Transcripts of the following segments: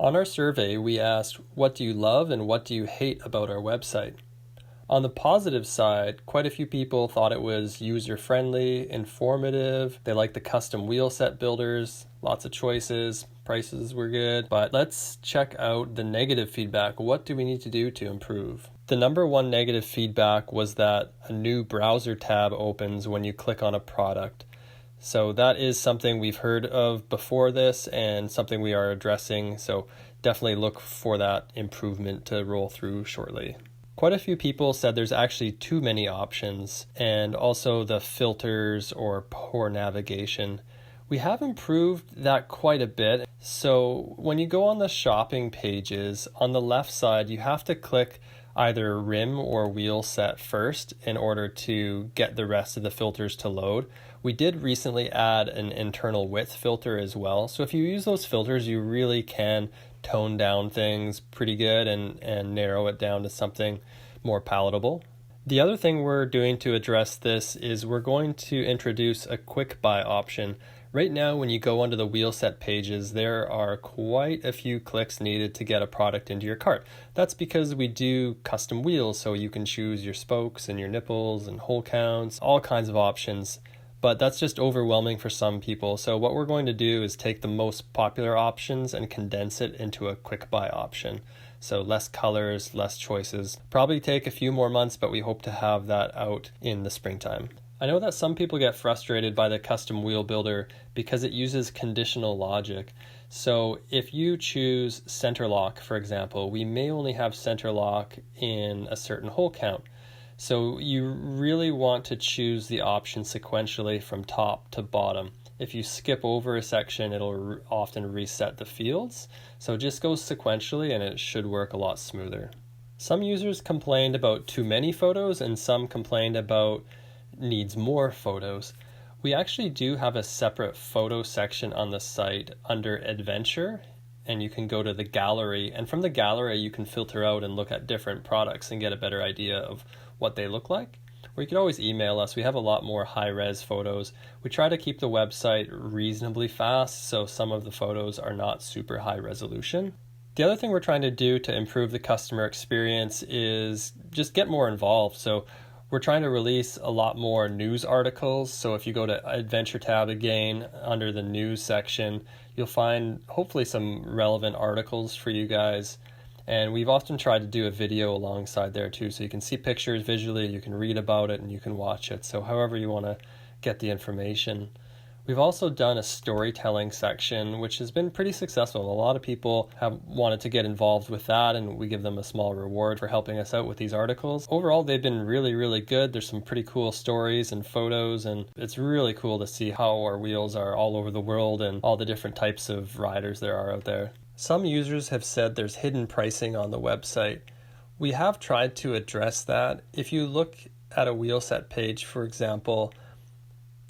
On our survey, we asked, what do you love and what do you hate about our website? On the positive side, quite a few people thought it was user-friendly, informative, they liked the custom wheel set builders, lots of choices, prices were good. But let's check out the negative feedback. What do we need to do to improve? The number one negative feedback was that a new browser tab opens when you click on a product. So that is something we've heard of before this and something we are addressing. So definitely look for that improvement to roll through shortly. Quite a few people said there's actually too many options and also the filters or poor navigation. We have improved that quite a bit. So when you go on the shopping pages, on the left side, you have to click either rim or wheel set first in order to get the rest of the filters to load. We did recently add an internal width filter as well. So if you use those filters, you really can tone down things pretty good and narrow it down to something more palatable. The other thing we're doing to address this is we're going to introduce a quick buy option. Right now, when you go onto the wheel set pages, there are quite a few clicks needed to get a product into your cart. That's because we do custom wheels, so you can choose your spokes and your nipples and hole counts, all kinds of options. But that's just overwhelming for some people. So what we're going to do is take the most popular options and condense it into a quick buy option. So less colors, less choices. Probably take a few more months, but we hope to have that out in the springtime. I know that some people get frustrated by the custom wheel builder because it uses conditional logic. So if you choose center lock, for example, we may only have center lock in a certain hole count. So you really want to choose the option sequentially from top to bottom. If you skip over a section, it'll often reset the fields. So just go sequentially and it should work a lot smoother. Some users complained about too many photos and some complained about needs more photos. We actually do have a separate photo section on the site under Adventure, and you can go to the gallery, and from the gallery you can filter out and look at different products and get a better idea of what they look like. Or you can always email us. We have a lot more high-res photos. We try to keep the website reasonably fast, so some of the photos are not super high resolution. The other thing we're trying to do to improve the customer experience is just get more involved. So we're trying to release a lot more news articles. So if you go to Adventure tab again, under the news section, you'll find hopefully some relevant articles for you guys. And we've often tried to do a video alongside there too, so you can see pictures visually, you can read about it, and you can watch it. So however you want to get the information. We've also done a storytelling section, which has been pretty successful. A lot of people have wanted to get involved with that, and we give them a small reward for helping us out with these articles. Overall, they've been really, really good. There's some pretty cool stories and photos, and it's really cool to see how our wheels are all over the world and all the different types of riders there are out there. Some users have said there's hidden pricing on the website. We have tried to address that. If you look at a wheel set page, for example,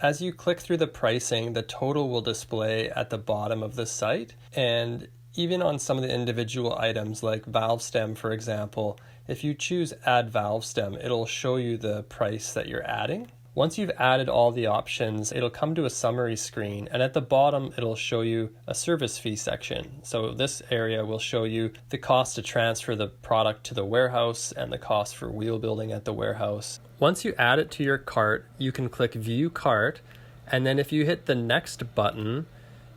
as you click through the pricing, the total will display at the bottom of the site. And even on some of the individual items like valve stem, for example, if you choose add valve stem, it'll show you the price that you're adding. Once you've added all the options, it'll come to a summary screen, and at the bottom it'll show you a service fee section. So this area will show you the cost to transfer the product to the warehouse and the cost for wheel building at the warehouse. Once you add it to your cart, you can click View Cart, and then if you hit the Next button,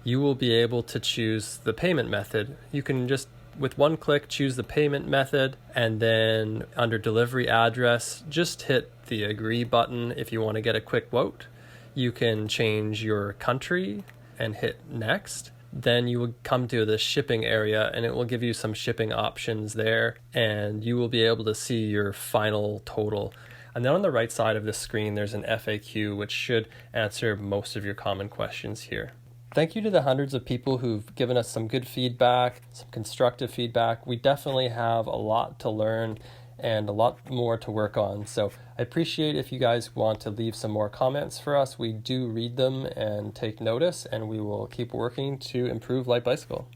you will be able to choose the payment method. You can just, with one click, choose the payment method, and then under Delivery Address, just hit the Agree button if you want to get a quick quote. You can change your country and hit Next. Then you will come to the shipping area and it will give you some shipping options there, and you will be able to see your final total. And then on the right side of the screen, there's an FAQ, which should answer most of your common questions here. Thank you to the hundreds of people who've given us some good feedback, some constructive feedback. We definitely have a lot to learn and a lot more to work on. So I appreciate if you guys want to leave some more comments for us. We do read them and take notice, and we will keep working to improve Light Bicycle.